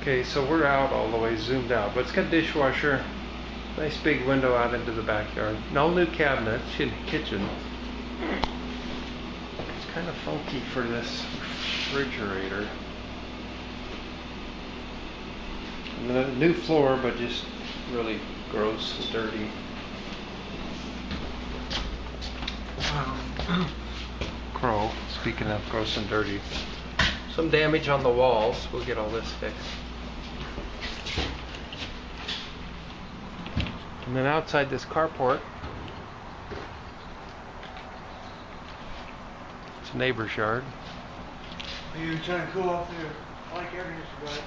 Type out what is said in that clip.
Okay, so we're out all the way, zoomed out, but it's got a dishwasher, nice big window out into the backyard. No new cabinets, kitchen. It's kind of funky for this refrigerator. And the new floor, but just really gross and dirty. Crow, speaking of gross and dirty. Some damage on the walls. We'll get all this fixed. And then outside this carport, it's a neighbor's yard. Are you trying to cool off there? I like everything, but